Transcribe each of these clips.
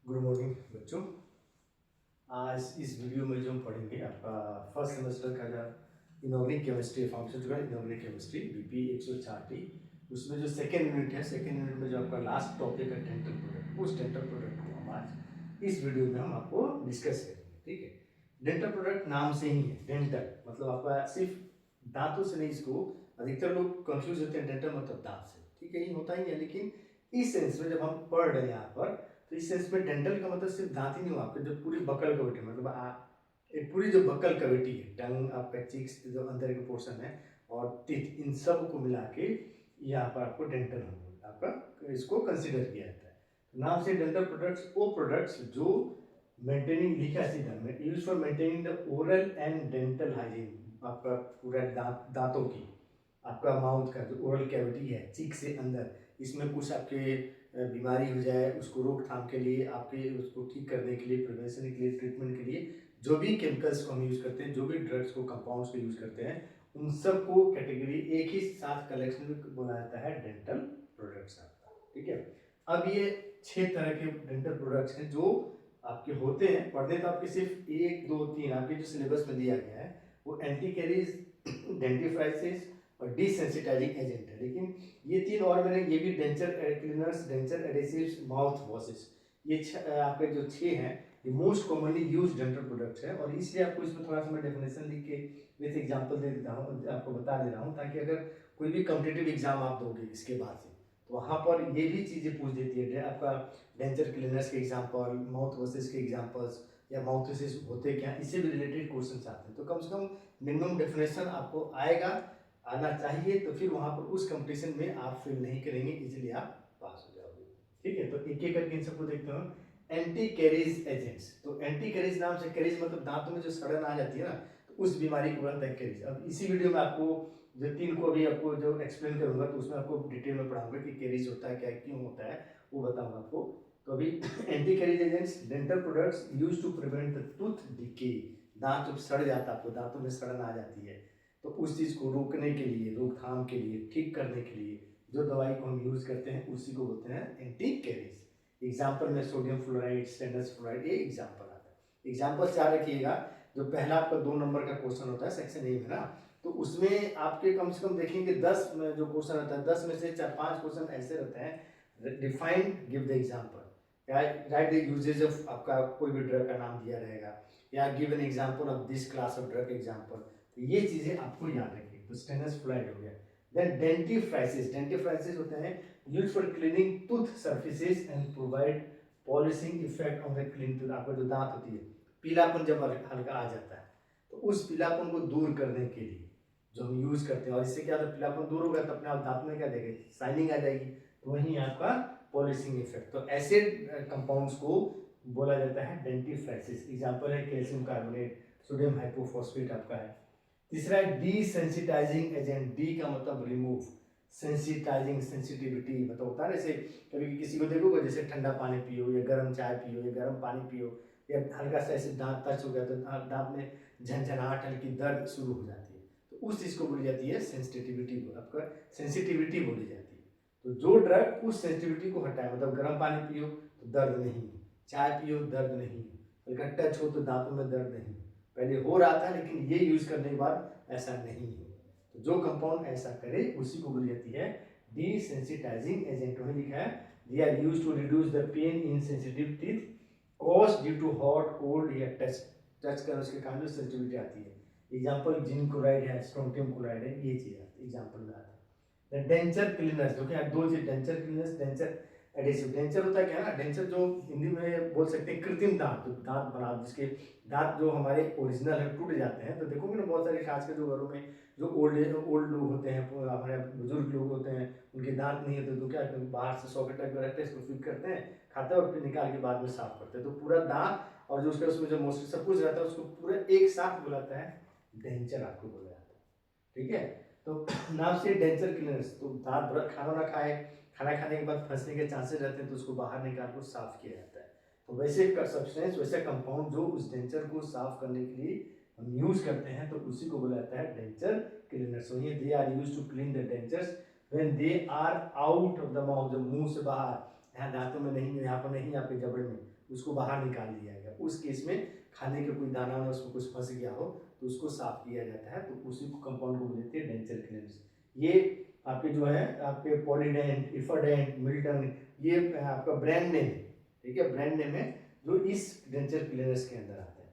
Good morning बच्चों। आज इस वीडियो में जो हम पढ़ेंगे आपका फर्स्ट सेमेस्टर का जो इनऑर्गेनिक केमिस्ट्री फंक्शन का इनऑर्गेनिक केमिस्ट्री बीपी 104T, उसमें जो सेकेंड यूनिट है, सेकेंड यूनिट में जो आपका लास्ट टॉपिक है डेंटल प्रोडक्ट, उस डेंटल प्रोडक्ट को हम आज इस वीडियो में हम आपको डिस्कस करेंगे। ठीक है, डेंटल प्रोडक्ट नाम से ही है, डेंटल मतलब आपका सिर्फ दांतों से नहीं, इसको अधिकतर लोग कंफ्यूज होते हैं डेंटल मतलब दांत से। ठीक है, ये होता ही है, लेकिन इस सेंस में जब हम पढ़ रहे हैं यहाँ पर, तो इस सेंस में डेंटल का मतलब सिर्फ दांत ही नहीं हुआ, आपके जो पूरी बकल कविटी मतलब एक पूरी जो बकल कविटी है, टंग, आपका चिक्स जो अंदर का पोर्शन है और टीथ, इन सब को मिला के यहाँ पर आपको डेंटल आपका इसको कंसिडर किया जाता है। तो नाम से डेंटल प्रोडक्ट्स वो प्रोडक्ट्स जो मेंटेनिंग, लिखा सीधा, use for maintaining the oral and dental hygiene, आपका पूरा दांतों की, आपका माउथ का जो ओरल कैविटी है चीक से अंदर, इसमें कुछ आपके बीमारी हो जाए उसको रोकथाम के लिए, आपके उसको ठीक करने के लिए, प्रिवेंशन के लिए, ट्रीटमेंट के लिए जो भी केमिकल्स को हम यूज़ करते हैं, जो भी ड्रग्स को, कंपाउंड्स को यूज़ करते हैं, उन सब को कैटेगरी एक ही साथ कलेक्शन में बोला जाता है डेंटल प्रोडक्ट्स आपका। ठीक है, अब ये 6 तरह के डेंटल प्रोडक्ट्स हैं जो आपके होते हैं। पढ़ने तो आपके सिर्फ 1 2 3 आपके जो सिलेबस में दिया गया है वो एंटी कैरीज, डेंटिफ्राइसिस और डिसेंसिटाइजिंग एजेंट है, लेकिन ये 3 और मैंने ये भी denture cleaners, denture adhesives, mouth washes, ये आपके जो 6 हैं ये most commonly use dental products है। और इसलिए आपको इसमें थोड़ा सा मैं डेफिनेशन लिख के विथ एग्जांपल दे देता हूँ, आपको बता दे रहा हूँ, ताकि अगर कोई भी कॉम्पिटिटिव एग्जाम आप दोगे इसके बाद से, तो वहाँ पर ये भी चीज़ें पूछ देती है आपका डेंचर क्लीनर्स के एग्जाम्पल, माउथ वॉशेस के एग्जाम्पल्स, या माउथ वॉशेस होते क्या, इससे भी रिलेटेड क्वेश्चन आते हैं। तो कम से कम मिनिमम डेफिनेशन आपको आना चाहिए, तो फिर वहाँ पर उस कंपटीशन में आप फेल नहीं करेंगे, इजीली आप पास हो जाओगे। ठीक है, तो एक एक करके इन सबको देखते हो। एंटी कैरीज एजेंट्स, तो एंटी कैरीज नाम से, कैरीज मतलब दांतों में जो सड़न आ जाती है ना, तो उस बीमारी को बोलते हैं कैरीज। अब इसी वीडियो में आपको जो 3 को अभी आपको जो एक्सप्लेन करूंगा, तो उसमें आपको डिटेल में पढ़ाऊंगा कि कैरीज होता है क्या, क्यों होता है, वो बताऊंगा आपको। तो अभी anti caries agents, dental products use to prevent the tooth decay, दांत जब सड़ जाता है, आपको दांतों में सड़न आ जाती है, तो उस चीज़ को रोकने के लिए, रोकथाम के लिए, ठीक करने के लिए जो दवाई को हम यूज़ करते हैं उसी को बोलते हैं एंटी कैरीज। एग्जाम्पल में सोडियम फ्लोराइड, स्टेनस फ्लोराइड, ये एग्जाम्पल आता है। एग्जाम्पल क्या रखिएगा, जो पहला आपका 2 नंबर का क्वेश्चन होता है सेक्शन ए में ना, तो उसमें आपके कम से कम देखेंगे 10 में जो क्वेश्चन रहता है, 10 में से 4-5 क्वेश्चन ऐसे रहते हैं, define, give the example, write the usages of, आपका कोई भी ड्रग का नाम दिया रहेगा, या give an example of this class of drug example. तो ये चीजें आपको याद रखिए। तो स्टेनस फ्लोराइड हो गया। देन डेंटिफ्राइसिस, डेंटिफ्राइसिस होते हैं use for cleaning tooth surfaces and provide polishing effect on the clean tooth. आपका जो दांत होती है, पीलापन जब हल्का आ जाता है, तो उस पीलापन को दूर करने के लिए जो हम यूज करते हैं, और इससे क्या होता है, पीलापन दूर होगा तो अपने आप दांत में क्या देगा, शाइनिंग आ जाएगी, तो वही आपका पॉलिशिंग इफेक्ट। तो ऐसे कंपाउंड्स को बोला जाता है डेंटिफ्राइसिस। एग्जाम्पल है कैल्शियम कार्बोनेट, सोडियम हाइपोफॉस्फेट आपका है। तीसरा है डिसेंसिटाइजिंग एजेंट, डी का मतलब रिमूव, सेंसिटाइजिंग, सेंसिटिविटी मतलब होता है जैसे कभी किसी को देखोगे, जैसे ठंडा पानी पियो या गर्म चाय पियो या गर्म पानी पियो, या हल्का सा ऐसे दांत टच हो गया तो दांत में झंझनाहट, हल्की दर्द शुरू हो जाती है, तो उस चीज़ को बोली जाती है सेंसिटिविटी, आपका सेंसिटिविटी बोली जाती है। तो जो ड्रग उस सेंसिटिविटी को हटाए, मतलब गर्म पानी पियो तो दर्द नहीं, चाय पियो दर्द नहीं, हल्का टच हो तो दांतों में दर्द नहीं, पहले हो रहा था लेकिन ये यूज करने के बाद ऐसा नहीं है। तो जो कंपाउंड ऐसा करे उसी को बोली जाती है डिसेंसिटाइजिंग एजेंट। वही लिखा है, they are used to reduce the pain in sensitive teeth cause due to hot, cold या टच, टच कर उसके कारण जो सेंसिटिविटी आती है। एग्जांपल जिंक क्लोराइड है, स्ट्रोंटियम क्लोराइड है, ये चीज एग्जांपल में आता है। डेंचर क्लीनर्स, जो कि 2 चीज, denture cleaners, denture adhesive. Denture होता है क्या ना, डेंचर जो हिंदी में बोल सकते हैं कृत्रिम दांत, जो दांत बना, जिसके दांत जो हमारे ओरिजिनल है टूट जाते हैं, तो देखोगे ना बहुत सारे खास कर जो घरों में जो ओल्ड लोग होते हैं, हमारे बुजुर्ग लोग होते हैं, उनके दांत नहीं होते, तो क्या करते हैं, बाहर से सॉकेट टाइप रखते हैं, इसको फिट करते हैं, खाते हैं और फिर निकाल के बाद में साफ करते हैं, तो पूरा दांत और जो उसका उसमें जो मोस्टली सब कुछ रहता है उसको पूरा एक साथ बुलाता है डेंचर, आपको बोला जाता है। ठीक है, तो नाम से डेंचर क्लीनर्स, तो दांत खाना ना खाए, खाना खाने के बाद फंसने के चांसेस रहते हैं, तो उसको बाहर निकाल कर साफ किया जाता है। तो वैसे सब्सटेंस, वैसे कंपाउंड जो उस डेंचर को साफ करने के लिए हम यूज करते हैं, तो उसी को बोला जाता है डेंचर क्लीनर्स। तो ये they are used to clean the dentures when they are out of the mouth, जब मुंह से बाहर, यहाँ दांतों में नहीं, यहाँ पर नहीं, आपके जबड़े में, उसको बाहर निकाल दिया गया। उस केस में खाने के कोई दाना वाना उसमें कुछ फंस गया हो तो उसको साफ किया जाता है, तो उसी को कंपाउंड को बोलते हैं डेंचर क्लियरेंस। ये आपके जो है आपके पॉलीडेंट, इफाडेंट, मिल्टन, ये आपका ब्रांड नेम है, ठीक है, ब्रांड नेम है जो इस डेंचर क्लियरेंस के अंदर आता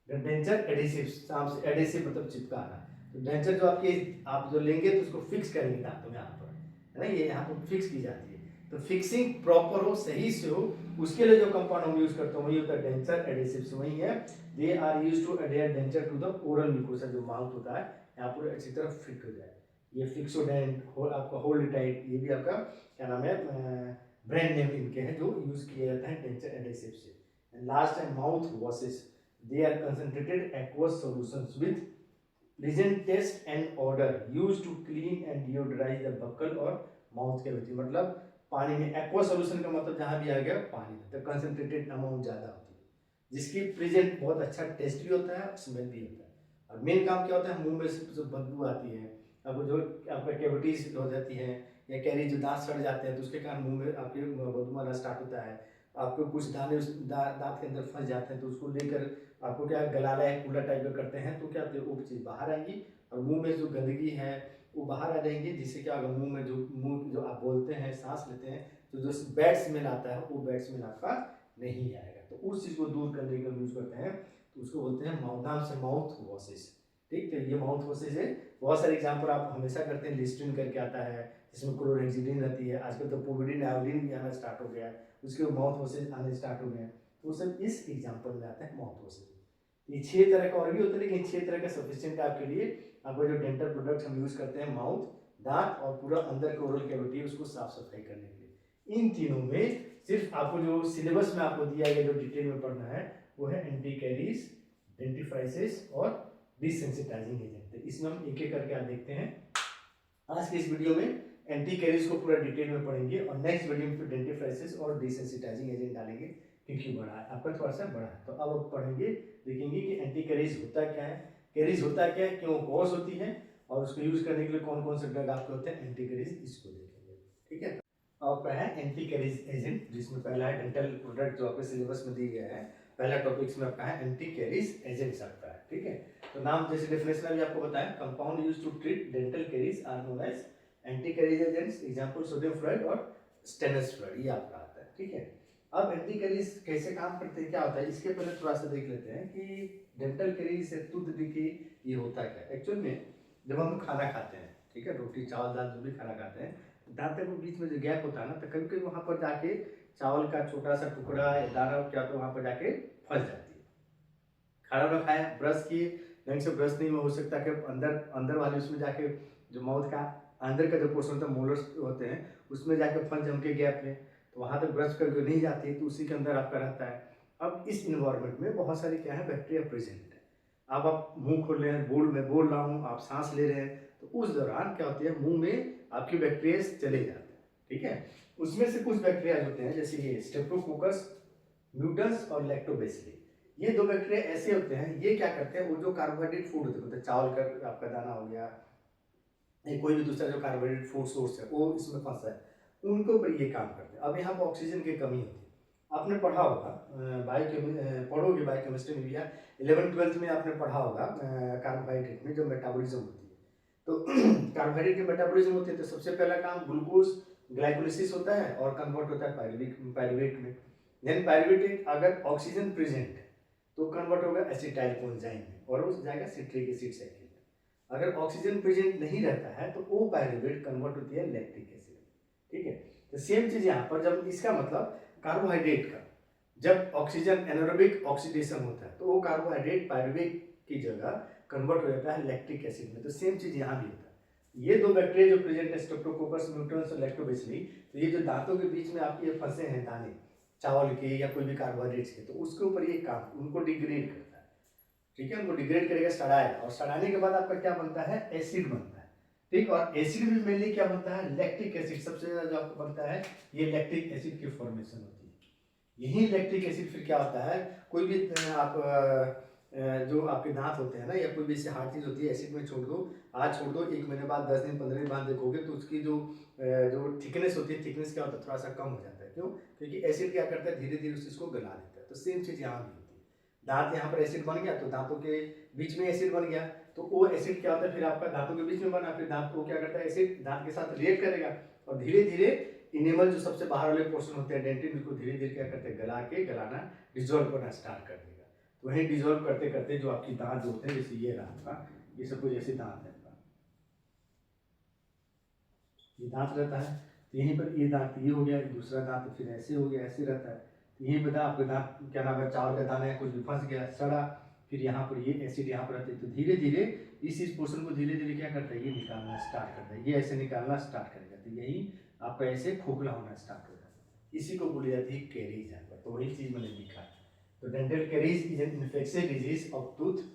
है। डेंचर एडेसिव, एडेसिव मतलब चिपकाना। तो डेंचर जो आपके आप जो लेंगे तो उसको फिक्स करेंगे दांतों में, यहाँ पर है ना, ये यहाँ पर फिक्स की जाती है। तो फिक्सिंग प्रॉपर हो, सही से हो, उसके लिए जो कंपाउंड हम यूज करते हैं वही होता है डेंचर एडेसिव्स, वही है। They are used to adhere denture to the oral mucosa, जो माउथ होता है यहाँ पर अच्छी तरह फिट हो जाए। ये फिक्सोडेंट हो आपका, होल्ड टाइट, ये भी आपका क्या नाम है, ब्रांड नेम इनके हैं जो यूज किया जाता है डेंचर एडेसिव से। एंड लास्ट है mouthwashes, they are concentrated aqueous solutions with pleasant taste and odour used to clean and deodorise the buccal और माउथ कैविटी। मतलब पानी में, एक्वा सॉल्यूशन का मतलब जहां भी आ गया पानी में, तो कंसंट्रेटेड अमाउंट ज़्यादा होती है, जिसकी प्रेजेंट बहुत अच्छा टेस्ट भी होता है, स्मेल भी होता है। और मेन काम क्या होता है, मुंह में से जो बदबू आती है, अब जो आपका कैविटीज हो जाती है या कैरी जो दांत सड़ जाते हैं तो उसके कारण मुंह में आपके बदबू आना स्टार्ट होता है। आपको कुछ दाने उस दांत के अंदर फंस जाते हैं तो उसको लेकर आपको क्या गलाला या कूलर टाइप का करते हैं, तो क्या होता है वो चीज़ बाहर आएंगी और मुंह में जो गंदगी है वो बाहर आ जाएंगी, जिससे क्या होगा, मुंह जो आप बोलते हैं, सांस लेते हैं, तो जो बैड स्मेल आता है वो बैड स्मेल आपका नहीं आएगा। तो उस चीज़ को दूर करने का यूज करते हैं, तो उसको बोलते हैं नाम से माउथ वॉशेस। ठीक है, ये माउथ वॉशेस है। बहुत सारे एग्जाम्पल आप हमेशा करते हैं, लिस्ट्रीन करके आता है जिसमें क्लोरेक्सिडिन रहती है, आजकल तो पोविडिन आयोडीन भी आना स्टार्ट हो गया है, उसके माउथ वॉशेस आने स्टार्ट हो गए हैं, तो सब इस एग्जाम्पल में आता है माउथ वॉशेस। ये 6 तरह का और भी होता है, लेकिन 6 तरह का सफिशिएंट है आपके लिए। आपको जो डेंटल प्रोडक्ट हम यूज करते हैं, माउथ, दांत और पूरा अंदर के ओरल कैविटी उसको साफ सफाई करने के लिए। इन तीनों में सिर्फ आपको जो सिलेबस में आपको दिया गया जो डिटेल में पढ़ना है वो है एंटी कैरीज, डेंटिफ्राइसिस और डिसेंसिटाइजिंग एजेंट। इसमें हम एक एक करके आप देखते हैं। आज के इस वीडियो में एंटी कैरीज को पूरा डिटेल में पढ़ेंगे और नेक्स्ट वीडियो में फिर डेंटिफ्राइसिस और डिसेंसिटाइजिंग एजेंट डालेंगे, क्योंकि बड़ा है आपका, थोड़ा सा बड़ा है। तो अब पढ़ेंगे, देखेंगे कि एंटी कैरीज होता क्या है, कैरीज होता क्या है, क्यों कॉज होती है और उसको यूज करने के लिए कौन कौन से ड्रग आपके होते हैं, एंटी कैरीज, इसको देखेंगे। ठीक है, आपका है एंटी कैरीज एजेंट, जिसमें पहला है डेंटल प्रोडक्ट जो आपके सिलेबस में दिया गया है। पहला टॉपिक इसमें आपका है एंटी कैरीज एजेंट्स आपका है। ठीक है, तो नाम जैसे डेफिनेशन भी आपको बताया, compound used to treat dental caries are known as anti caries agents. Example sodium fluoride और स्टेनस फ्लोराइड, ये आपका आता है। ठीक है, अब एंटी कैरीज कैसे काम करते हैं, क्या होता है, इसके पहले थोड़ा सा देख लेते हैं कि डेंटल कैरीज से टूथ डिके ये होता क्या है। एक्चुअल में जब हम खाना खाते हैं, ठीक है, रोटी चावल दाल जो भी खाना खाते हैं, दांतों के बीच में जो गैप होता है ना, तो कभी कभी वहाँ पर जाके चावल का छोटा सा टुकड़ा या दाना क्या तो वहाँ पर जाके फंस जाती है। खाना ना खाया, ब्रश किए, ढंग से ब्रश नहीं हो सकता कि अंदर वाले उसमें जाके जो माउथ का अंदर का जो पोर्शन होता है, मोलर्स होते हैं, उसमें जाके फंस जम के गैप में, तो वहाँ तक ब्रश करके नहीं जाती, तो उसी के अंदर आपका रहता है। अब इस इन्वायरमेंट में बहुत सारे क्या है, बैक्टीरिया प्रेजेंट है। अब आप मुंह खोल रहे हैं, मैं बोल रहा हूँ, आप सांस ले रहे हैं, तो उस दौरान क्या होती है, मुंह में आपके बैक्टीरिया चले जाते हैं। ठीक है, उसमें से कुछ बैक्टीरिया होते हैं जैसे ये स्टेप्टोकोकस म्यूटस और लैक्टोबैसिली, ये 2 बैक्टीरिया ऐसे होते हैं, ये क्या करते हैं, वो जो कार्बोहाइड्रेट फूड होते हैं, मतलब चावल का आपका दाना हो गया, कोई भी दूसरा जो कार्बोहाइड्रेट फूड सोर्स है वो इसमें फंसा है, उनके ऊपर ये काम करते हैं। अब यहाँ पर ऑक्सीजन की कमी होती है, आपने पढ़ा होगा पढ़ोगे बायोकेमिस्ट्री में भी, या 11th-12th में आपने पढ़ा होगा कार्बोहाइड्रेट में जो मेटाबॉलिज्म होती है। तो कार्बोहाइड्रेट की मेटाबॉलिज्म होती है, तो सबसे पहला काम ग्लूकोज ग्लाइकोलिसिस होता है और कन्वर्ट होता है पायरुवेट में। देन पायरुवेट अगर ऑक्सीजन प्रेजेंट है तो कन्वर्ट होगा एसिटाइल कोएंजाइम में और उस जाएगा सिट्रिक एसिड साइकिल में। अगर ऑक्सीजन प्रेजेंट नहीं रहता है तो वो पायरुवेट कन्वर्ट होती है लैक्टिक एसिड। ठीक है, तो सेम चीज यहाँ पर, जब इसका मतलब कार्बोहाइड्रेट का जब ऑक्सीजन एनारोबिक ऑक्सीडेशन होता है तो वो कार्बोहाइड्रेट पायरुवेट की जगह कन्वर्ट हो जाता है लैक्टिक एसिड में। तो सेम चीज यहाँ भी होता है। ये 2 बैक्टीरिया जो प्रेजेंट है, स्ट्रेप्टोकोकस म्यूटेंस और लैक्टोबैसिली, तो ये जो दांतों के बीच में आपके फंसे हैं दाने चावल के या कोई भी कार्बोहाइड्रेट्स के, तो उसके ऊपर ये काम उनको डिग्रेड करता है। ठीक है, उनको डिग्रेड करेगा, सड़ाएगा, और सड़ाने के बाद आपका क्या बनता है, एसिड बनता है। ठीक, और एसिड भी मेनली क्या बनता है, लैक्टिक एसिड, सबसे ज्यादा जो आपको बनता है ये लैक्टिक एसिड की फॉर्मेशन होती है। यही लैक्टिक एसिड फिर क्या होता है, कोई भी आप जो आपके दांत होते हैं ना, या कोई भी ऐसी हार्ड चीज होती है, एसिड में छोड़ दो, आज छोड़ दो, 1 महीने बाद, 10 दिन 15 दिन बाद देखोगे तो उसकी जो थिकनेस होती है, थिकनेस क्या होता है, थोड़ा सा कम हो जाता है। क्यों? क्योंकि एसिड क्या करता है, धीरे धीरे उस चीज़ को गला देता है। तो सेम चीज़ यहाँ भी होती है, दांत यहाँ पर एसिड बन गया तो दांतों के बीच में एसिड बन गया, तो वो एसिड क्या होता है, फिर आपका दांतों के बीच में बना, फिर दांत को क्या करता है, एसिड दांत के साथ रिएक्ट करेगा और धीरे धीरे इनेमल जो सबसे बाहर वाले पोर्शन होते हैं डेंटिन, उसको धीरे धीरे क्या करते हैं, गलाना डिजोल्व करना स्टार्ट कर देगा। तो वहीं डिजोल्व करते करते जो आपकी दांत जो होते हैं, जैसे ये रहा आपका, ये सब कुछ ऐसे दांत है, ये दांत रहता है, तो यहीं पर ये दांत ये हो गया, दूसरा दांत फिर ऐसे हो गया, ऐसे रहता है। तो यही बता आपके दांत क्या नाम है, चावल का दाना है, कुछ भी फंस गया, सड़ा, फिर यहाँ पर ये एसिड यहाँ पर रहते हैं, तो धीरे धीरे इस पोर्शन को धीरे धीरे क्या करता है, ये निकालना स्टार्ट करता है, ये ऐसे निकालना स्टार्ट करेगा, तो यही आपका ऐसे खोखला होना स्टार्ट हो जाता है, इसी को बोली जाती है कैरीज आपका। तो वही चीज़ मैंने लिखा है। तो dental caries is an infectious disease of tooth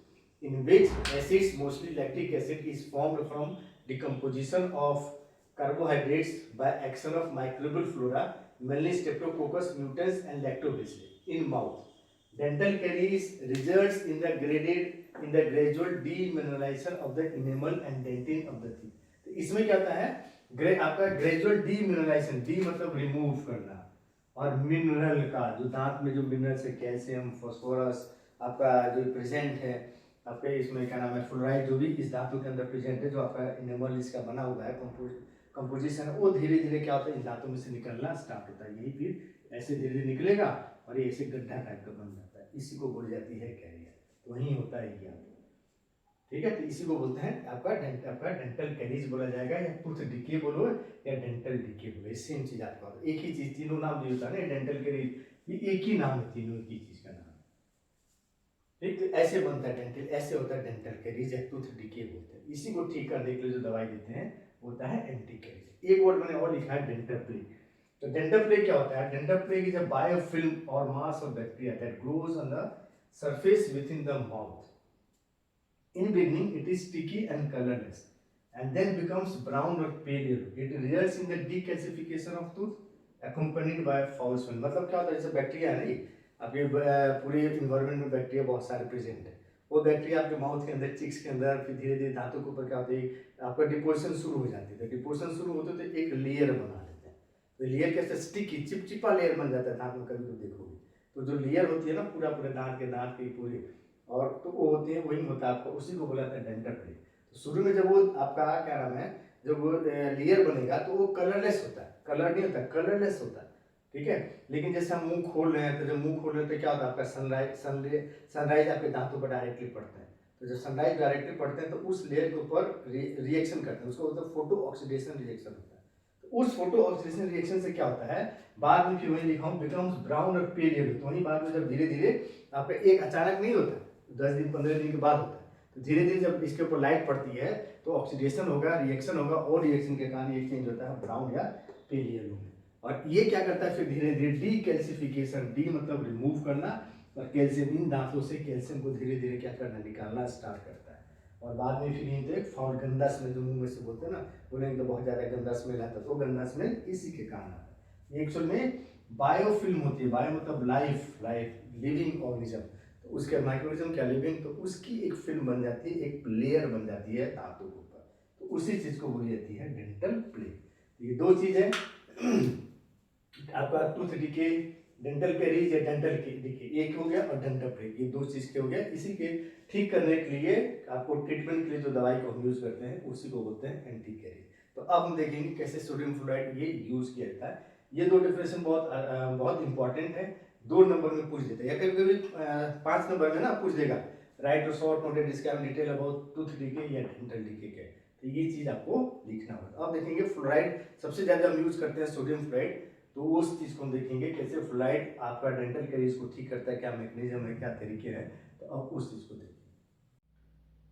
in which acids, mostly lactic acid, is formed from decomposition of carbohydrates by action of microbial flora, mainly Streptococcus mutans and Lactobacillus in mouth. Dental caries results in the gradual demineralization of the enamel and dentin of the teeth. तो इसमें क्या होता है, आपका gradual demineralisation, D मतलब remove करना, और mineral का जो दांत में जो मिनरल्स है, कैल्शियम, फास्फोरस आपका जो प्रेजेंट है आपके इसमें क्या नाम है, फ्लोराइड जो भी इस धातु के अंदर प्रेजेंट है, जो आपका इनेमल इसका बना हुआ है कंपोजिशन है, वो धीरे धीरे क्या होता है, इन धातु में से निकलना स्टार्ट होता है, यही फिर ऐसे धीरे धीरे निकलेगा और ये ऐसे गड्ढा टाइप का बन जाता है, इसी को बोली जाती है कैरियर। तो वही होता है ये आपको, ठीक है। तो इसी को बोलते हैं आपका डेंटल कैरीज बोला जाएगा, या टूथ डिके बोलो या डेंटल डिके बोलो, सेम चीज आपका, एक ही चीज, तीनों नाम जो होता है ना डेंटल कैरीज, ये एक ही नाम है, तीनों एक ही चीज का नाम, ठीक। तो ऐसे बनता है डेंटल, ऐसे होता है डेंटल कैरीज या टूथ डिके बोलते हैं। इसी को ठीक करने के लिए जो दवाई देते हैं होता है एंटी कैरीज। एक वर्ड मैंने और लिखा है डेंटल प्लेग। तो डेंटल प्लेग क्या होता है, dental plaque is a biofilm और mass of bacteria that grows on the surface within the mouth. In beginning, it is sticky and colorless, and then becomes brown or pale yellow. It results in the decalcification of tooth, accompanied by foul smell. मतलब क्या होता है, जैसे bacteria है ना, ये आपके पूरे इन्वायरमेंट में बैक्टीरिया बहुत सारे प्रेजेंट है, वो बैक्टीरिया आपके माउथ के अंदर, चिक्स के अंदर, फिर धीरे धीरे दांतों के ऊपर क्या होती है, आपका डिपोजिशन शुरू हो जाती है। तो डिपोजिशन शुरू होते तो एक लेयर बना लेते हैं, तो लेयर कैसे, स्टिकी चिपचिपा लेयर बन जाता है दांत में, कभी कभी देखोगे तो जो लेयर होती है ना पूरा पूरे दांत के पूरे, और तो वो होते हैं, वही होता है आपका, उसी को बोला जाता है डेंटल प्लेग। तो शुरू में जब वो आपका क्या नाम है, जब वो लेयर बनेगा तो वो कलरलेस होता है, कलर नहीं होता, कलरलेस होता है, ठीक है। लेकिन जैसे हम मुंह खोल रहे हैं, तो जब मुंह खोल रहे हैं तो क्या होता है, आपका सनराइज आपके दांतों पर डायरेक्टली पड़ता है, तो जब सनराइज डायरेक्टली पड़ते हैं तो उस लेयर के ऊपर रिएक्शन करते हैं, उसको बोलते हैं फोटो ऑक्सीडेशन रिएक्शन होता है। उस फोटो ऑक्सीडेशन रिएक्शन से क्या होता है, बाद में फिर वही लिखा हूँ, बिकम्स ब्राउन और पेल येलो। तो वही बाद में जब धीरे धीरे आपका, एक अचानक नहीं होता, 10 दिन 15 दिन के बाद होता है, तो धीरे धीरे जब इसके ऊपर लाइट पड़ती है तो ऑक्सीडेशन होगा, रिएक्शन होगा, और रिएक्शन के कारण ये चेंज होता है ब्राउन या पेल येलो में। और ये क्या करता है, फिर धीरे धीरे डीकैल्सिफिकेशन, डी मतलब रिमूव करना, और कैल्शियम, इन दांतों से कैल्शियम को धीरे धीरे क्या करना, निकालना स्टार्ट करता है। और बाद में फिर ये तो फाउल गंदा स्मेल, जो मुंह में से बोलते हैं ना, बोलेंगे तो बहुत ज़्यादा गंदा स्मेल आता है, तो गंदा स्मेल इसी के कारण आता है। ये एक्चुअल में बायोफिल्म होती है, बायो मतलब लाइफ लिविंग ऑर्गेनिज्म, तो उसके माइक्रोनिज्म क्या लिविंग, तो उसकी एक फिल्म बन जाती है, एक लेयर बन जाती है दांतों के ऊपर, तो उसी चीज़ को बोली जाती है डेंटल प्लेग। ये दो चीज़ है आपका, टूथ डिके, डेंटल कैरीज या डेंटल डिके एक हो गया, और डेंटल प्लेग, ये दो चीज़ के हो गया। इसी के ठीक करने के लिए आपको ट्रीटमेंट के लिए जो दवाई को हम यूज़ करते हैं उसी को बोलते हैं एंटी कैरीज। तो अब हम देखेंगे कैसे सोडियम फ्लोराइड ये यूज़ किया जाता है। ये दो डिफरेंशिएशन बहुत इंपॉर्टेंट है, 2 नंबर में पूछ देते हैं, या कभी कभी 5 नंबर में ना पूछ देगा, राइट और short noted describe detail about tooth decay या डेंटल डिके के, तो ये चीज़ आपको लिखना होगा। अब देखेंगे फ्लोराइड सबसे ज़्यादा हम यूज़ करते हैं सोडियम फ्लोराइड, तो उस चीज़ को हम देखेंगे कैसे फ्लोराइड आपका डेंटल कैरीज को ठीक करता है, क्या मैकेनिज्म है, क्या तरीके हैं, तो अब उस चीज़ को देखेंगे।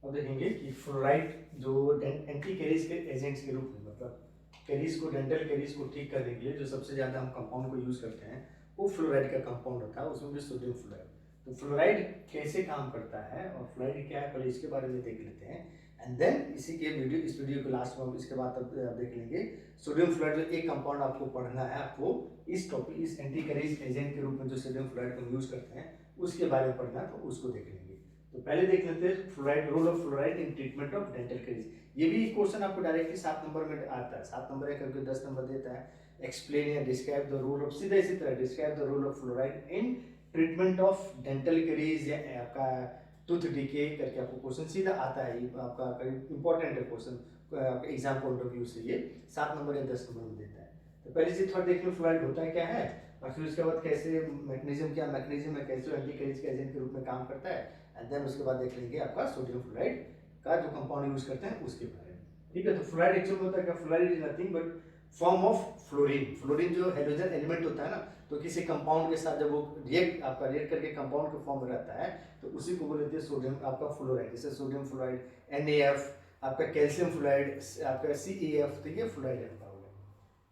अब देखेंगे कि फ्लोराइड जो एंटी कैरीज के एजेंट्स के रूप में, मतलब कैरीज को, डेंटल कैरीज को ठीक करने के लिए जो सबसे ज़्यादा हम कंपाउंड को यूज़ करते हैं वो फ्लोराइड का कंपाउंड होता है, उसमें भी सोडियम फ्लोराइड। तो फ्लोराइड कैसे काम करता है और फ्लोराइड क्या है, पहले इसके बारे में देख लेते हैं, एंड देन इसी के इस वीडियो के लास्ट में इसके बाद तब देख लेंगे सोडियम फ्लोराइड, जो एक कंपाउंड आपको पढ़ना है, आपको इस टॉपिक, इस एंटी कैरीज एजेंट के रूप में जो सोडियम फ्लोराइड को यूज़ करते हैं उसके बारे में पढ़ना है, तो उसको देख लेंगे। तो पहले देख लेते हैं fluoride, role of fluoride in treatment of dental caries. ये भी क्वेश्चन आपको डायरेक्टली 7 नंबर में आता है, 7 नंबर है करके 10 नंबर देता है, एक्सप्लेन या डिस्क्राइब द रोल ऑफ, सीधा इसी तरह describe the role of fluoride in treatment of dental caries या आपका टूथ डीके करके आपको क्वेश्चन सीधा आता है। आपका इंपॉर्टेंट है question exam point of view से, ये 7 नंबर या 10 नंबर में देता है। तो पहली चीज थोड़ा देख लो फ्लोराइड होता है क्या है, और फिर उसके बाद कैसे मैकेनिज्म, क्या मैकेनिज्म है, कैसे एंटी कैरीज के एजेंट के रूप में काम करता है, एंड देन उसके बाद देख लेंगे आपका सोडियम फ्लोराइड का जो कंपाउंड यूज करते हैं उसके बारे में। ठीक है, तो फ्लोराइड एक्चुअली होता है क्या, fluoride is nothing but form of fluorine. Fluorine जो हेलोजन एलिमेंट होता है ना, तो किसी कंपाउंड के साथ जब वो रिएक्ट करके कंपाउंड के फॉर्म में रहता है तो उसी को बोलते हैं सोडियम आपका फ्लोराइड। जैसे सोडियम फ्लोराइड, NaF, आपका कैल्शियम फ्लोराइड, आपका CaF, तो ये फ्लोराइड है।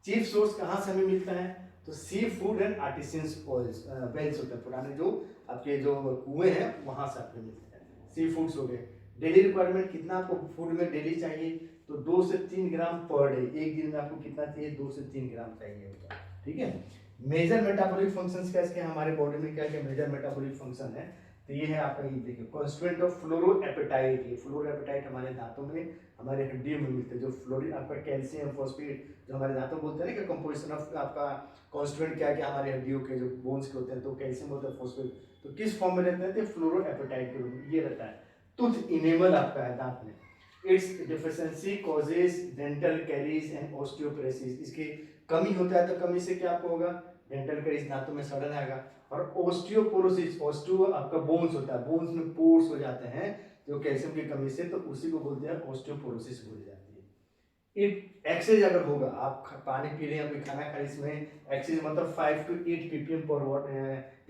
चीफ सोर्स कहाँ से हमें मिलता है, तो seafood and artesians oils wells होते हैं, पुराने जो आपके जो कुएं हैं वहां से आपको मिलते हैं। सी फूड्स हो गए। डेली रिक्वायरमेंट कितना आपको फूड में डेली चाहिए, तो 2 से 3 ग्राम पर डे, एक दिन में आपको कितना चाहिए, 2 से 3 ग्राम चाहिए होगा। ठीक है, मेजर मेटाबॉलिक फंक्शंस क्या इसके हमारे बॉडी में क्या क्या मेजर मेटाबॉलिक फंक्शन है, तो ये है आपका, ये देखिए कॉन्स्टिट्यूएंट ऑफ फ्लोरोएपेटाइट। ये फ्लोरोएपेटाइट हमारे दांतों में, हमारे हड्डियों में मिलते हैं। जो फ्लोरीन आपका कैल्शियम फॉस्फेट जो हमारे दांतों बोलते हैं ना कि कंपोजिशन ऑफ आपका कॉन्स्टिट्यूएंट क्या क्या हमारे हड्डियों के जो बोन्स के होते हैं, तो कैल्शियम होता है, फॉस्फेट, तो किस फॉर्म में रहते हैं, तो फ्लोरोएपेटाइट के रूप में ये रहता है। टूथ इनेमल आपका है दांत में, it's deficiency causes dental caries and osteoporosis. इसकी कमी होता है तो कमी से क्या आपको होगा, डेंटल कैरीज दांतों में सड़न आएगा, और ऑस्टियोपोरोसिस, ऑस्टियो आपका बोन्स होता है, बोन्स में पोर्स हो जाते हैं जो कैल्शियम की कमी से, तो उसी को बोलते हैं ऑस्टियोपोरोसिस बोली जाती है। इट एक्सेस अगर होगा, आप पानी पी रहे हैं, कोई खाना खा रहे, इसमें एक्सेस मतलब 5 to 8 ppm पर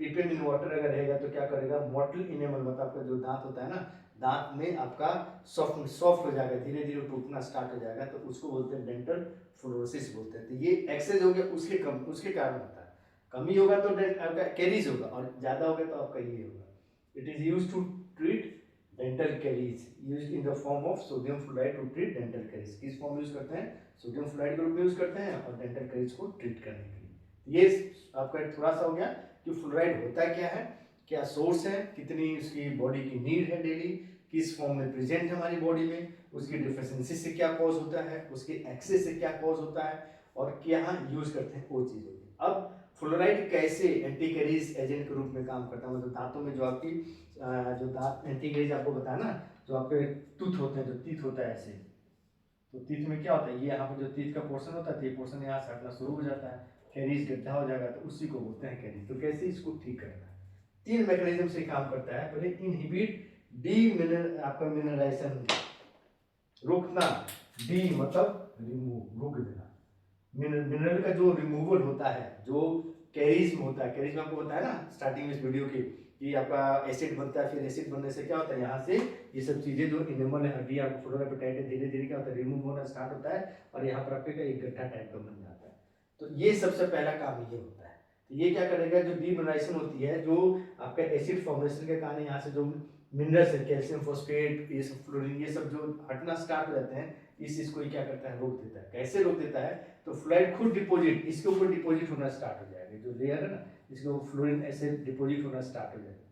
ppm इन वाटर अगर रहेगा तो क्या करेगा, मॉटल इनेमल मतलब आपका जो दांत होता है ना, दांत में आपका सॉफ्ट हो जाएगा, धीरे धीरे टूटना स्टार्ट हो जाएगा, तो उसको बोलते हैं डेंटल फ्लोरोसिस बोलते हैं। तो ये एक्सेस हो गया, उसके कारण होता है। कमी होगा तो आपका कैरीज होगा, और ज्यादा होगा तो आपका ये होगा। It is used to treat dental caries, used in the form of sodium fluoride to treat dental caries. किस फॉर्म में यूज करते हैं, सोडियम फ्लोराइड के रूप में यूज करते हैं, और डेंटल कैरीज को ट्रीट करने के लिए। ये आपका थोड़ा सा हो गया कि फ्लोराइड होता क्या है, क्या सोर्स है, कितनी उसकी बॉडी की नीड है डेली, किस फॉर्म में प्रेजेंट है हमारी बॉडी में, उसकी डिफिशिएंसी से क्या कॉज होता है, उसके एक्सेस से क्या कॉज होता है, और क्या यूज करते हैं, वो चीज होगी। अब फ्लोराइड कैसे एंटी कैरीज एजेंट के रूप में काम करता है, मतलब दांतों में जो आपकी जो दांत एंटी कैरीज आपको बताया ना, जो आपके टूथ होते हैं, जो टीथ होता है ऐसे, तो टीथ में क्या होता है, ये यहाँ पर जो टीथ का पोर्शन होता है, ये पोर्शन यहाँ से हटना शुरू हो जाता है, कैरीज गड्ढा हो जाएगा, तो उसी को बोलते हैं कैरीज। तो कैसे इसको ठीक करना है, 3 मैकेनिज्म से काम करता है। पहले इनहिबिट आपका मिनरलाइजेशन, रोकना, डी मतलब रिमूव, रोक देना। मिनरल का जो रिमूवल होता है, जो कैरीज में होता है, कैरीज में आपको बताया ना स्टार्टिंग में इस वीडियो की, कि आपका एसिड बनता है, फिर एसिड बनने से क्या होता है, यहाँ से ये सब चीजें जो इनेमल है, हड्डी आपको फ्लोरोएपेटाइट है, धीरे धीरे क्या होता है, रिमूव होना स्टार्ट होता है, और यहाँ पर आपके एक गड्ढा टाइप का बन जाता है। तो ये सबसे पहला काम ये होता है। तो ये क्या करेगा, जो डीमिनराइजेशन होती है, जो आपका एसिड फॉर्मेशन के कारण यहाँ से जो मिनरल्स है, कैल्शियम फॉस्फेट, ये सब फ्लोरीन, ये सब जो हटना स्टार्ट हो जाते हैं, इस चीज को क्या करता है, रोक देता है। कैसे रोक देता है, तो फ्लोराइड खुद डिपॉजिट, इसके ऊपर डिपॉजिट होना स्टार्ट हो जाएगा, जो लेयर है ना, इसके ऊपर फ्लोरीन ऐसे डिपॉजिट होना स्टार्ट हो जाएगा।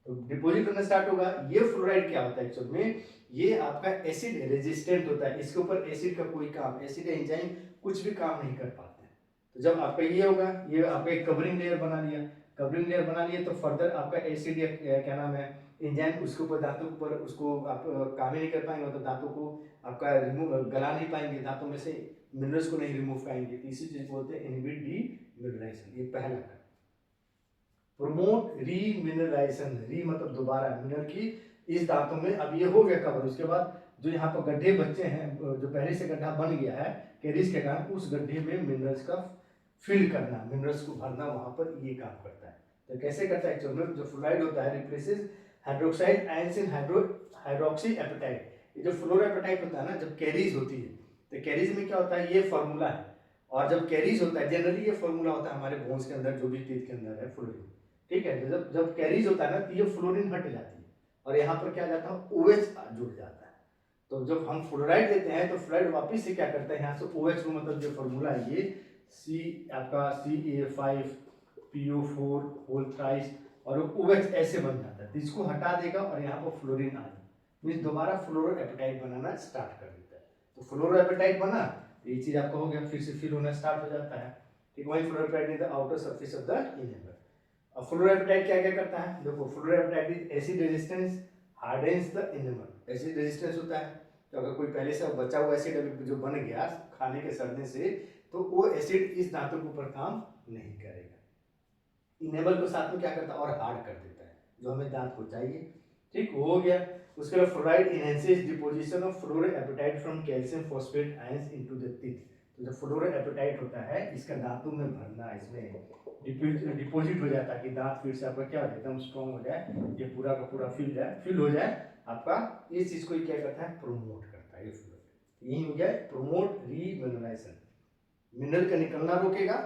तो डिपॉजिट होना स्टार्ट होगा। ये फ्लोराइड क्या होता है एक्चुअल में, ये आपका एसिड रेजिस्टेंट होता है, इसके ऊपर एसिड का कोई काम, एसिड एंजाइम कुछ भी काम नहीं कर पाते हैं। तो जब आपका ये होगा, ये आपका एक कवरिंग लेयर बना लिया, कवरिंग लेयर बना लिया, तो फर्दर आपका एसिड या क्या नाम है एंजाइम उसके ऊपर, दांतों के ऊपर उसको आप काम ही नहीं कर पाएंगे, मतलब दांतों को आपका रिमूव गला नहीं पाएंगे, दांतों में से मिनरल्स को नहीं रिमूव पाएंगे। तीसरी चीज बोलते हैं इनहिबिट डीमिनरलाइजेशन, ये पहला है। प्रोमोट रीमिनरलाइजेशन, री मतलब दोबारा, मिनरल की इस दांतों में। अब ये हो गया कवर, उसके बाद जो यहाँ पर गड्ढे बच्चे हैं, जो पहले से गड्ढा बन गया है कैरीज के कारण, उस गड्ढे में मिनरल्स का फिल करना, मिनरल्स को भरना, वहां पर ये काम करता है। तो कैसे करता है एक्चुअल में, जो फ्लोराइड होता है replaces hydroxide ions in hydroxyapatite एपेटाइट। ये जो फ्लोरोएपेटाइट होता है ना, जब कैरीज होती है, तो कैरीज में क्या होता है, ये फॉर्मूला है, और जब कैरीज होता है जनरली ये फॉर्मूला होता है हमारे बोन्स के अंदर, जो भी टीथ के अंदर है फ्लोरीन। ठीक है, जब जब कैरीज होता है ना, तो ये फ्लोरीन हट जाती है, और यहाँ पर क्या जाता है, OH जुड़ जाता है। तो जब हम फ्लोराइड देते हैं, तो फ्लोराइड वापिस से क्या करता है, यहाँ से OH को, मतलब जो फॉर्मूला है ये आपका CA5PO4 होल थ्राइस, और OH ऐसे बन जाता है, तो इसको हटा देगा, और यहाँ पर फ्लोरीन आ जाए, मीन्स दोबारा फ्लोरोएपेटाइट बनाना स्टार्ट कर देता है। तो फ्लोरोएपेटाइट बना, ये चीज आपका हो गया, फिर से फिल होना स्टार्ट हो जाता है। Acquire fluorapatite in the outer surface of the enamel. अब फ्लोरोपेटाइट क्या क्या करता है, देखो fluorapatite is acid resistance hardens the enamel. Acid resistance होता है, तो अगर कोई पहले से बचा हुआ एसिड अभी जो बन गया खाने के सड़ने से, तो वो एसिड इस दांतों के ऊपर काम नहीं करेगा। इनेबल को साथ में क्या करता है और हार्ड कर देता है जो हमें दांत को चाहिए। ठीक हो गया। उसके बाद fluoride enhances deposition of fluorapatite from calcium phosphate ions into the teeth. तो जो फ्लोरोएपेटाइट होता है इसका दांतों में भरना, इसमें डिपॉजिट हो जाता है कि दांत फिर से आपका क्या हो एकदम स्ट्रॉन्ग हो जाए, ये पूरा का पूरा फिल हो जाए आपका। इस चीज को क्या करता है, प्रोमोट करता है ये फ्लोराइड। यही हो गया प्रोमोट रीमिनरलाइजेशन, मिनरल का निकलना रोकेगा,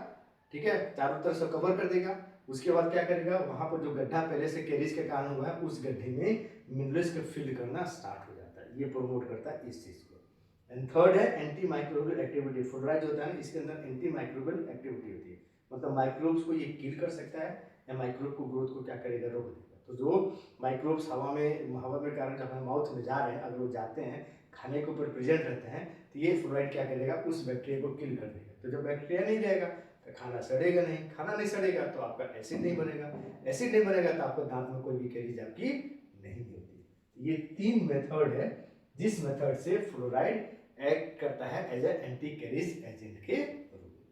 ठीक है, चारों तरफ से कवर कर देगा। उसके बाद क्या करेगा, वहां पर जो गड्ढा पहले से कैरिज के कारण हुआ है उस गड्ढे में मिनरल्स को फिल करना स्टार्ट हो जाता है। ये प्रोमोट करता है इस चीज को। एंड थर्ड है एंटी माइक्रोबियल एक्टिविटी। फ्लोराइड जो होता है इसके अंदर एंटी माइक्रोबियल एक्टिविटी होती है, मतलब माइक्रोब्स को ये किल कर सकता है या माइक्रोब को ग्रोथ को क्या करेगा, रोक देगा। तो जो माइक्रोब्स हवा में कारण जब हम माउथ में जा रहे हैं, अगर वो जाते हैं खाने के ऊपर प्रेजेंट रहते हैं, तो ये फ्लोराइड क्या करेगा, उस बैक्टीरिया को किल कर देगा। तो जब बैक्टीरिया नहीं रहेगा तो खाना सड़ेगा नहीं, खाना नहीं सड़ेगा तो आपका एसिड नहीं बनेगा, एसिड नहीं बनेगा तो आपको दांत में कोई भी कैरिज आपकी नहीं होती। ये 3 मेथड है जिस मेथड से फ्लोराइड एक्ट करता है as a anti caries agent के रूप में।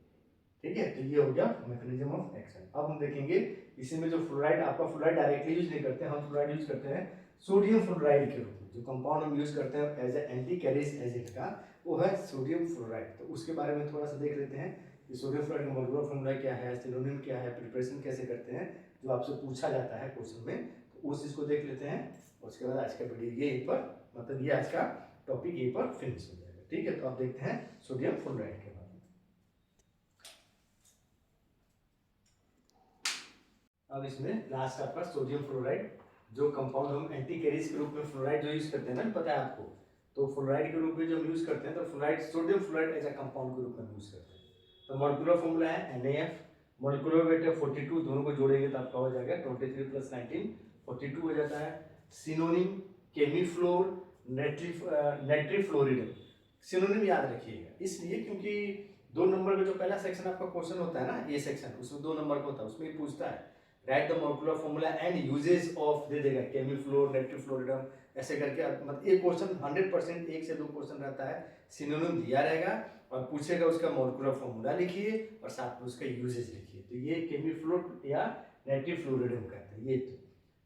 ठीक है, तो ये हो गया मैकेनिज्म ऑफ एक्शन। अब हम देखेंगे इसी में जो फ्लोराइड, आपका फ्लोराइड डायरेक्टली यूज नहीं करते, हम फ्लोराइड यूज करते हैं सोडियम फ्लोराइड के रूप में। जो कंपाउंड हम यूज करते हैं as a anti caries agent का वो है सोडियम फ्लोराइड। तो उसके बारे में थोड़ा सा देख लेते हैं कि सोडियम फ्लोराइड का मॉलिक्यूलर फॉर्मूला क्या है, सिनोनिम क्या है, प्रिपरेशन कैसे करते हैं, जो आपसे पूछा जाता है क्वेश्चन में, तो उस चीज को देख लेते हैं। उसके बाद आज का वीडियो यहीं पर, मतलब ये आज का टॉपिक यहीं पर फिनिश हो जाएगा। ठीक है, तो आप देखते हैं सोडियम फ्लोराइड के बारे में। अब इसमें लास्ट आपका सोडियम फ्लोराइड, जो कंपाउंड हम एंटी कैरिज के रूप में फ्लोराइड जो यूज करते हैं ना, पता है आपको, तो फ्लोराइड के रूप में जो हम यूज करते हैं, तो fluoride sodium fluoride as a compound के रूप में यूज करते हैं। तो मॉलिक्यूलर फॉर्मूला है NaF, मॉलिक्यूलर वेट है 42, दोनों को जोड़ेंगे तो आपका हो जाएगा 23 + 19 42 हो जाता है। सिनोनिम केमीफ्लोर, नेट्रीफ्लोरिडम। सिनोनिम याद रखिएगा इसलिए क्योंकि 2 नंबर का जो पहला सेक्शन आपका क्वेश्चन होता है ना, ये सेक्शन उसमें 2 नंबर का होता है, उसमें ये पूछता है write the molecular formula and uses of, दे देगा केमीफ्लोर, नेट्रीफ्लोरिडम ऐसे करके। मतलब ये क्वेश्चन 100% 1 से 2 क्वेश्चन रहता है, सिनोनिम दिया रहेगा और पूछेगा उसका मॉलिक्यूलर फॉर्मूला लिखिए और साथ में उसका यूजेज लिखिए। तो ये केमीफ्लोर या नेट्रीफ्लोरिडम कहते हैं। ये तो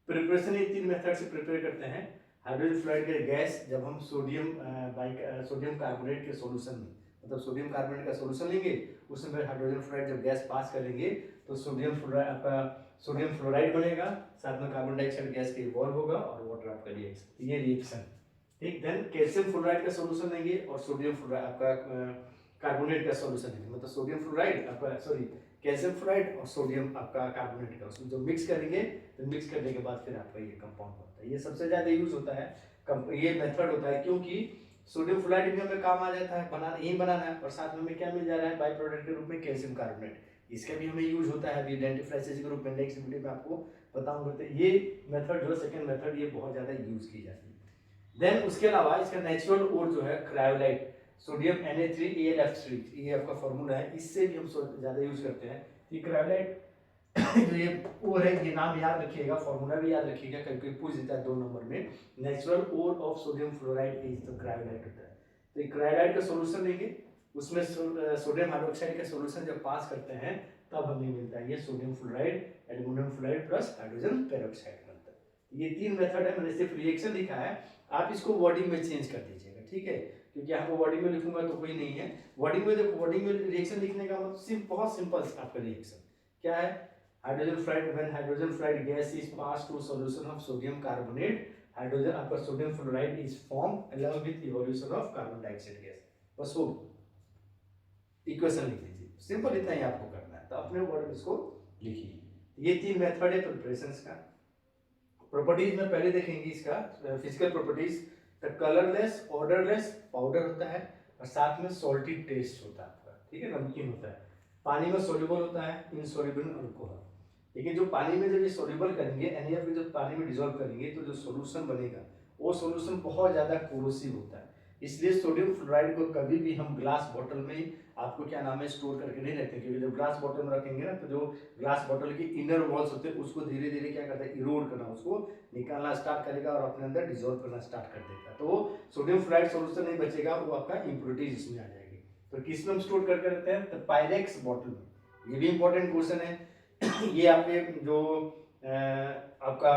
प्रिपरेशन ये 3 मेथड से प्रिपेयर करते हैं। हाइड्रोजन फ्लोराइड के गैस जब हम सोडियम कार्बोनेट के सॉल्यूशन में, मतलब सोडियम कार्बोनेट का सॉल्यूशन लेंगे, उसमें हाइड्रोजन फ्लोराइड जब गैस पास करेंगे तो सोडियम फ्लोराइड बनेगा, साथ में कार्बन डाइऑक्साइड गैस के इवॉल्व होगा और वाटर आपका रिएक्शन, ये रिएक्शन। ठीक, देन कैल्शियम फ्लोराइड का सॉल्यूशन लेंगे और सोडियम फ्लोराइड आपका कार्बोनेट का सॉल्यूशन लेंगे, मतलब सोडियम फ्लोराइड आपका कैल्शियम फ्लोराइड और सोडियम आपका कार्बोनेट का, उसमें जो मिक्स करेंगे तो मिक्स करने के बाद फिर आपका ये कंपाउंड बनता है। ये सबसे ज्यादा यूज होता है, ये मेथड होता है क्योंकि सोडियम फ्लोराइड भी हमें काम आ जाता है, बनाना है और साथ में हमें क्या मिल जा रहा है बाई प्रोडक्ट के रूप में कैल्शियम कार्बोनेट, इसका भी हमें यूज होता है अभी डेंटिफ्राइसिस के रूप में। नेक्स्ट वीडियो में आपको बताऊंगा। तो ये मेथड जो सेकंड मेथड ये बहुत ज्यादा यूज की जाती है। देन उसके अलावा इसका नेचुरल ओर जो है क्रायोलाइट, सोडियम Na3Al(F3), ये आपका फॉर्मूला है, इससे भी हम ज्यादा यूज करते हैं। ये क्रायोलाइट जो ये ओर है, ये नाम याद रखिएगा, फॉर्मूला भी याद रखिएगा, कभी पूछ देता है 2 नंबर में। Natural ore of sodium fluoride is the cryolite होता है। तो ये क्रायोलाइट का सॉल्यूशन लेंगे, उसमें सोडियम हाइड्रोक्साइड का सॉल्यूशन जब पास करते हैं तब हमें मिलता है ये sodium fluoride, aluminium fluoride plus hydrogen peroxide बनता है। ये 3 मेथड है, मैंने सिर्फ रिएक्शन लिखा है, आप इसको वर्डिंग में चेंज कर दीजिएगा। ठीक है, क्योंकि यहाँ पर वर्डिंग में लिखूंगा तो कोई नहीं है। वर्डिंग में देखो, वर्डिंग में रिएक्शन लिखने का मतलब बहुत सिंपल आपका रिएक्शन क्या है, hydrogen fluoride, when hydrogen fluoride gas is pass to solution of sodium carbonate, hydrogen आपका sodium fluoride is form along with evolution of carbon dioxide gas. बस वो इक्वेशन लिख लीजिए, सिंपल इतना ही आपको करना है। तो अपने वर्ड में इसको लिखिए। ये 3 मेथड है प्रिपरेशन का। प्रॉपर्टीज में पहले देखेंगे इसका फिजिकल प्रॉपर्टीज। तो कलरलेस, ऑर्डरलेस पाउडर होता है और साथ में सॉल्टी टेस्ट होता है आपका, ठीक है, नमकीन होता है। पानी में सोल्यूबल होता है, इनसोल्यूबल अल्कोहल। लेकिन जो पानी में जब ये सोल्यूबल करेंगे, NaF जब पानी में डिसॉल्व करेंगे तो जो सॉल्यूशन बनेगा वो सॉल्यूशन बहुत ज्यादा कोरोसिव होता है। इसलिए सोडियम फ्लोराइड को कभी भी हम ग्लास बॉटल में आपको क्या नाम है स्टोर करके नहीं रखते, क्योंकि जब ग्लास बॉटल में रखेंगे ना तो जो ग्लास बॉटल की इनर वॉल्स होते हैं उसको धीरे धीरे क्या करता है, इरोड करना, उसको निकालना स्टार्ट करेगा और अपने अंदर डिजोल्व करना स्टार्ट कर देगा। तो वो सोडियम फ्लोराइड सोल्यूशन नहीं बचेगा, वो आपका इम्प्योरिटीज इसमें आ जाएगी। तो किस में हम स्टोर करके रखते हैं, तो पायरेक्स बॉटल में। ये भी इंपॉर्टेंट क्वेश्चन है। ये आपके जो आपका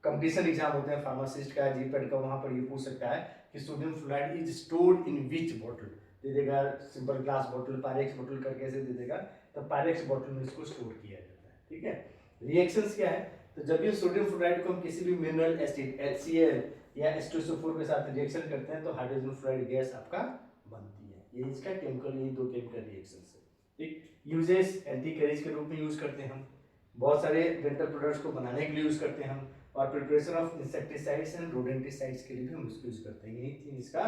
कंपटीशन एग्जाम होते हैं फार्मासिस्ट का, जीपेट का, वहां पर ये पूछ सकता है कि sodium fluoride is stored in which bottle, दे देगा simple glass bottle, Pyrex bottle करके ऐसे दे देगा, तो पायरेक्स बॉटल में इसको स्टोर किया जाता है। ठीक है, रिएक्शंस क्या है, तो जब भी सोडियम फ्लोराइड को हम किसी भी मिनरल एसिड HCl या H2SO4 के साथ रिएक्शन करते हैं तो हाइड्रोजन फ्लोराइड गैस आपका बनती है। ये इसका केमिकल, ये दो केमिकल रिएक्शंस है। ठीक, यूजेस एंटी कैरिज के रूप में यूज करते हैं हम, बहुत सारे डेंटल प्रोडक्ट्स को बनाने के लिए यूज करते हैं हम, और preparation of insecticides and rodenticides के लिए भी हम इसको यूज करते हैं। यही तीन इसका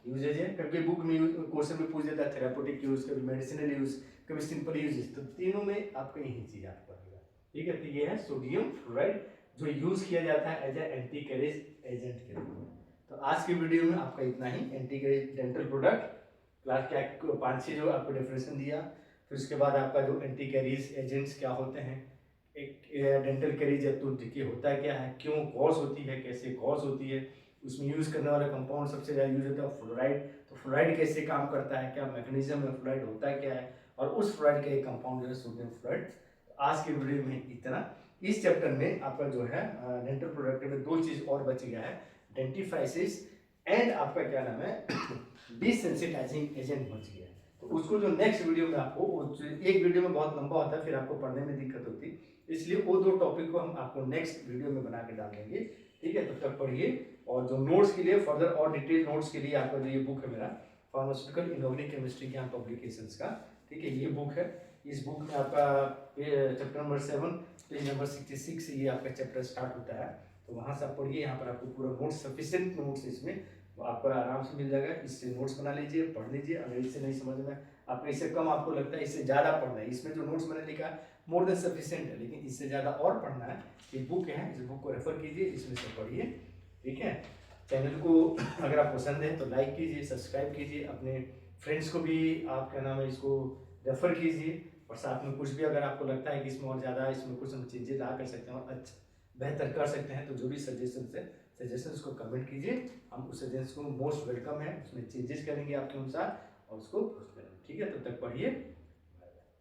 यूजेज है। कभी बुक में क्वेश्चन में पूछ देता है थेरापेटिक यूज, कभी मेडिसिनल यूज, कभी सिंपल यूजेस, तो तीनों में आपका यही चीज आपको आएगा। ठीक है, तो ये है सोडियम फ्लोराइड जो यूज किया जाता है as a anti caries agent के रूप में। तो आज की वीडियो में आपका इतना ही। Anti caries dental product class क्या 5-6 जो आपको डेफिनेशन दिया, फिर उसके बाद आपका जो एंटी कैरिज एजेंट्स क्या होते हैं, एक डेंटल कैरिज की होता है क्या है, क्यों कॉज होती है, कैसे कॉज होती है, उसमें यूज करने वाला कंपाउंड सबसे ज़्यादा यूज होता है फ्लोराइड, तो फ्लोराइड कैसे काम करता है, क्या मैकेनिज्म है, फ्लोराइड होता है क्या है, और उस फ्लोराइड का एक कंपाउंड जो है सोडियम फ्लोराइड। तो आज के वीडियो में इतना। इस चैप्टर में आपका जो है डेंटल प्रोडक्ट में 2 चीज़ और बच गया है, डेंटिफ्राइसिस एंड आपका क्या नाम है डिसेंसिटाइजिंग एजेंट बच गया है। तो उसको जो नेक्स्ट वीडियो में आपको, एक वीडियो में बहुत लंबा होता है फिर आपको पढ़ने में दिक्कत होती, इसलिए वो 2 टॉपिक को हम आपको नेक्स्ट वीडियो में बना के डाल देंगे। ठीक है, तब तक पढ़िए, और जो नोट्स के लिए फर्दर और डिटेल नोट्स के लिए आपका जो ये बुक है मेरा फार्मास्यूटिकल इनऑर्गेनिक केमिस्ट्री के पब्लिकेशंस का, ठीक है, ये बुक है। इस बुक में आपका चैप्टर नंबर 7 पेज नंबर 66 से ये आपका चैप्टर स्टार्ट होता है, तो वहाँ से आप पढ़िए। यहाँ पर आपको पूरा नोट्स, सफिशिएंट नोट्स इसमें आपको आराम से मिल जाएगा। इससे नोट्स बना लीजिए, पढ़ लीजिए। अगर इससे नहीं समझ में, आपको इससे कम आपको लगता है, इससे ज़्यादा पढ़ना है, इसमें जो नोट्स मैंने लिखा मोर देन सफिशिएंट है, लेकिन इससे ज़्यादा और पढ़ना है, ये बुक है, इस बुक को रेफर कीजिए, इसमें से पढ़िए। ठीक है, चैनल को अगर आप पसंद है तो लाइक कीजिए, सब्सक्राइब कीजिए, अपने फ्रेंड्स को भी आप क्या नाम है इसको रेफर कीजिए, और साथ में कुछ भी अगर आपको लगता है कि इसमें और ज़्यादा इसमें कुछ हम चेंजेस ला कर सकते हैं और अच्छा बेहतर कर सकते हैं, तो जो भी सजेशंस है सजेशंस को कमेंट कीजिए, हम उस सजेशंस को मोस्ट वेलकम है, उसमें चेंजेस करेंगे आपके अनुसार और उसको पोस्ट करेंगे। ठीक है, तब तक पढ़िए।